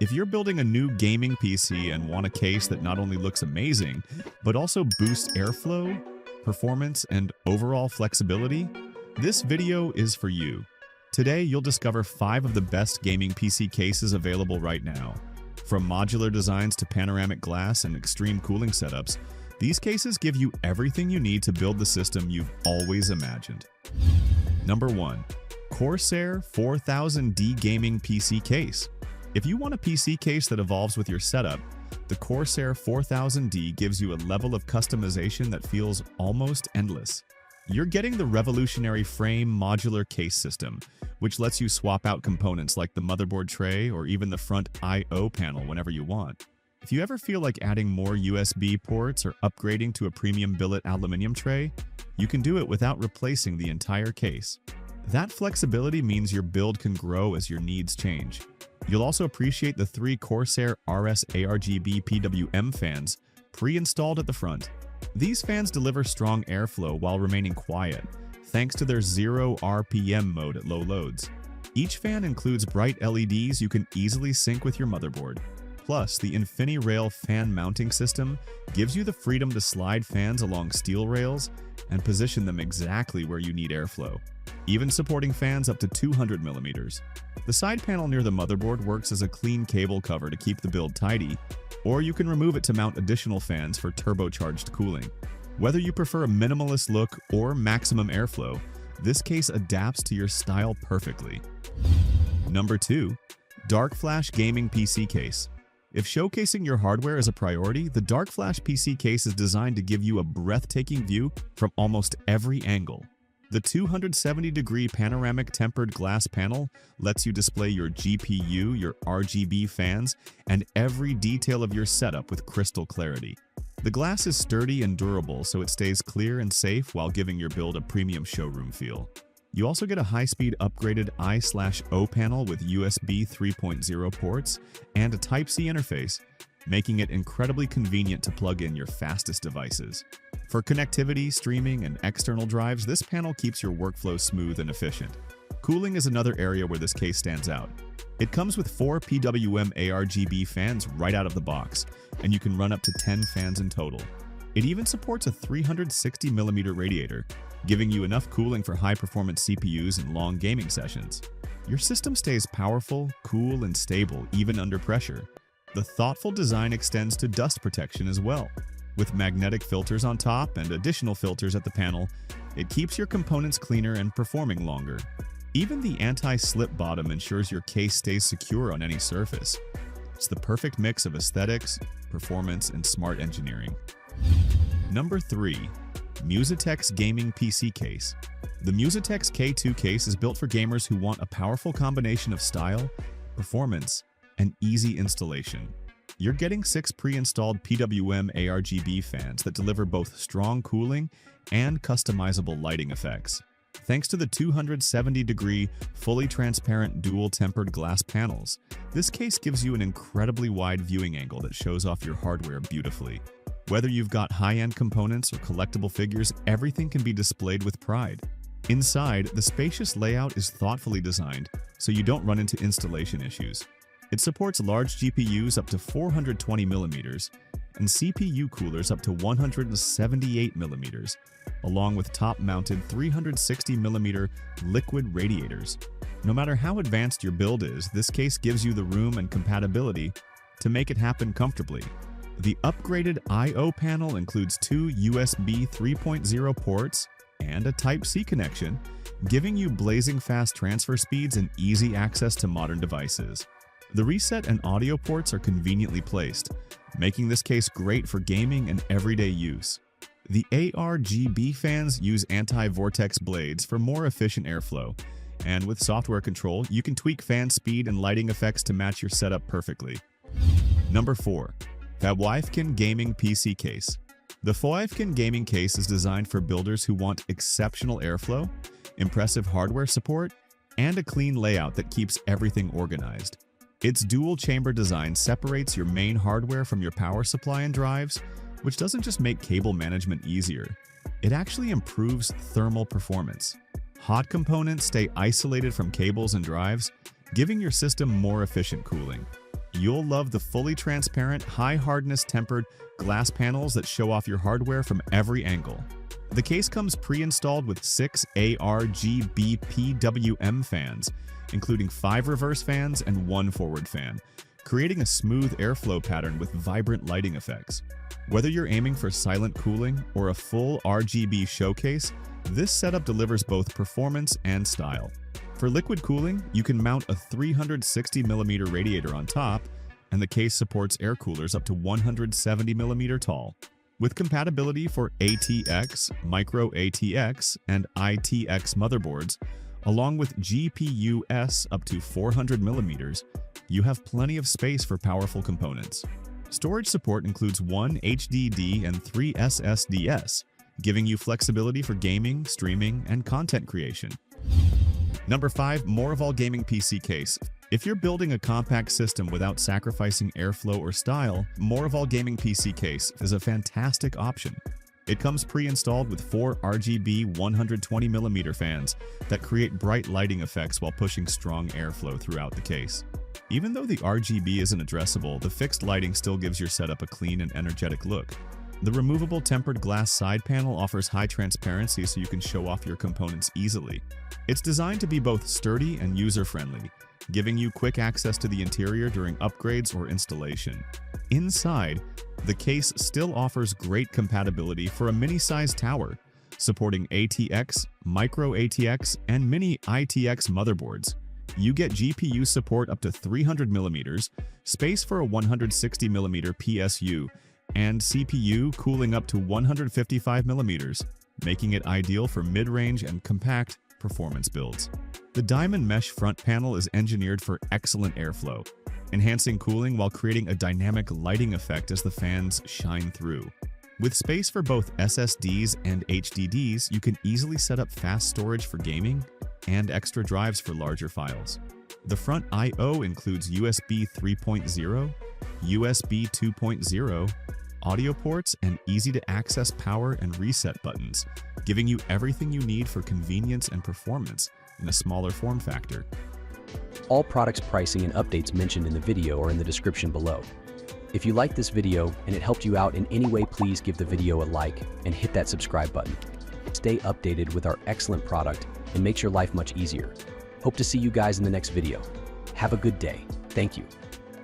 If you're building a new gaming PC and want a case that not only looks amazing, but also boosts airflow, performance, and overall flexibility, this video is for you. Today, you'll discover 5 of the best gaming PC cases available right now. From modular designs to panoramic glass and extreme cooling setups, these cases give you everything you need to build the system you've always imagined. Number 1. CORSAIR 4000D Gaming PC Case. If you want a PC case that evolves with your setup, the CORSAIR 4000D gives you a level of customization that feels almost endless. You're getting the revolutionary frame modular case system, which lets you swap out components like the motherboard tray or even the front I/O panel whenever you want. If you ever feel like adding more USB ports or upgrading to a premium billet aluminum tray, you can do it without replacing the entire case. That flexibility means your build can grow as your needs change. You'll also appreciate the 3 CORSAIR RS ARGB PWM fans pre-installed at the front. These fans deliver strong airflow while remaining quiet, thanks to their 0 RPM mode at low loads. Each fan includes bright LEDs you can easily sync with your motherboard. Plus, the InfiniRail fan mounting system gives you the freedom to slide fans along steel rails and position them exactly where you need airflow, even supporting fans up to 200 millimeters. The side panel near the motherboard works as a clean cable cover to keep the build tidy, or you can remove it to mount additional fans for turbocharged cooling. Whether you prefer a minimalist look or maximum airflow, this case adapts to your style perfectly. Number 2. darkFlash Gaming PC Case. If showcasing your hardware is a priority, the darkFlash PC case is designed to give you a breathtaking view from almost every angle. The 270-degree panoramic tempered glass panel lets you display your GPU, your RGB fans, and every detail of your setup with crystal clarity. The glass is sturdy and durable, so it stays clear and safe while giving your build a premium showroom feel. You also get a high-speed upgraded I/O panel with USB 3.0 ports and a Type-C interface, making it incredibly convenient to plug in your fastest devices. For connectivity, streaming, and external drives, this panel keeps your workflow smooth and efficient. Cooling is another area where this case stands out. It comes with 4 PWM ARGB fans right out of the box, and you can run up to 10 fans in total. It even supports a 360mm radiator, giving you enough cooling for high-performance CPUs and long gaming sessions. Your system stays powerful, cool, and stable even under pressure. The thoughtful design extends to dust protection as well. With magnetic filters on top and additional filters at the panel, it keeps your components cleaner and performing longer. Even the anti-slip bottom ensures your case stays secure on any surface. It's the perfect mix of aesthetics, performance, and smart engineering. Number 3. MUSETEX Gaming PC Case. The MUSETEX K2 case is built for gamers who want a powerful combination of style, performance, and easy installation. You're getting 6 pre-installed PWM ARGB fans that deliver both strong cooling and customizable lighting effects. Thanks to the 270-degree, fully transparent dual-tempered glass panels, this case gives you an incredibly wide viewing angle that shows off your hardware beautifully. Whether you've got high-end components or collectible figures, everything can be displayed with pride. Inside, the spacious layout is thoughtfully designed so you don't run into installation issues. It supports large GPUs up to 420mm and CPU coolers up to 178mm, along with top-mounted 360mm liquid radiators. No matter how advanced your build is, this case gives you the room and compatibility to make it happen comfortably. The upgraded I/O panel includes 2 USB 3.0 ports and a Type-C connection, giving you blazing fast transfer speeds and easy access to modern devices. The reset and audio ports are conveniently placed, making this case great for gaming and everyday use. The ARGB fans use anti-vortex blades for more efficient airflow, and with software control, you can tweak fan speed and lighting effects to match your setup perfectly. Number 4. FOIFKIN Gaming PC Case. The FOIFKIN gaming case is designed for builders who want exceptional airflow, impressive hardware support, and a clean layout that keeps everything organized. Its dual-chamber design separates your main hardware from your power supply and drives, which doesn't just make cable management easier. It actually improves thermal performance. Hot components stay isolated from cables and drives, giving your system more efficient cooling. You'll love the fully transparent, high-hardness tempered glass panels that show off your hardware from every angle. The case comes pre-installed with 6 ARGB PWM fans, including 5 reverse fans and 1 forward fan, creating a smooth airflow pattern with vibrant lighting effects. Whether you're aiming for silent cooling or a full RGB showcase, this setup delivers both performance and style. For liquid cooling, you can mount a 360mm radiator on top, and the case supports air coolers up to 170mm tall. With compatibility for ATX, micro ATX, and ITX motherboards, along with GPU-S up to 400mm, you have plenty of space for powerful components. Storage support includes 1 HDD and 3 SSDs, giving you flexibility for gaming, streaming, and content creation. Number 5. MOROVOL Gaming PC Case. If you're building a compact system without sacrificing airflow or style, MOROVOL Gaming PC Case is a fantastic option. It comes pre-installed with 4 RGB 120mm fans that create bright lighting effects while pushing strong airflow throughout the case. Even though the RGB isn't addressable, the fixed lighting still gives your setup a clean and energetic look. The removable tempered glass side panel offers high transparency so you can show off your components easily. It's designed to be both sturdy and user-friendly, giving you quick access to the interior during upgrades or installation. Inside, the case still offers great compatibility for a mini-sized tower, supporting ATX, micro ATX, and mini ITX motherboards. You get GPU support up to 300mm, space for a 160mm PSU, and CPU cooling up to 155mm, making it ideal for mid-range and compact performance builds. The diamond mesh front panel is engineered for excellent airflow, enhancing cooling while creating a dynamic lighting effect as the fans shine through. With space for both SSDs and HDDs, you can easily set up fast storage for gaming and extra drives for larger files. The front I/O includes USB 3.0, USB 2.0, audio ports, and easy-to-access power and reset buttons, giving you everything you need for convenience and performance in a smaller form factor. All products pricing and updates mentioned in the video are in the description below. If you liked this video and it helped you out in any way, please give the video a like and hit that subscribe button. Stay updated with our excellent product and makes your life much easier. Hope to see you guys in the next video. Have a good day. Thank you.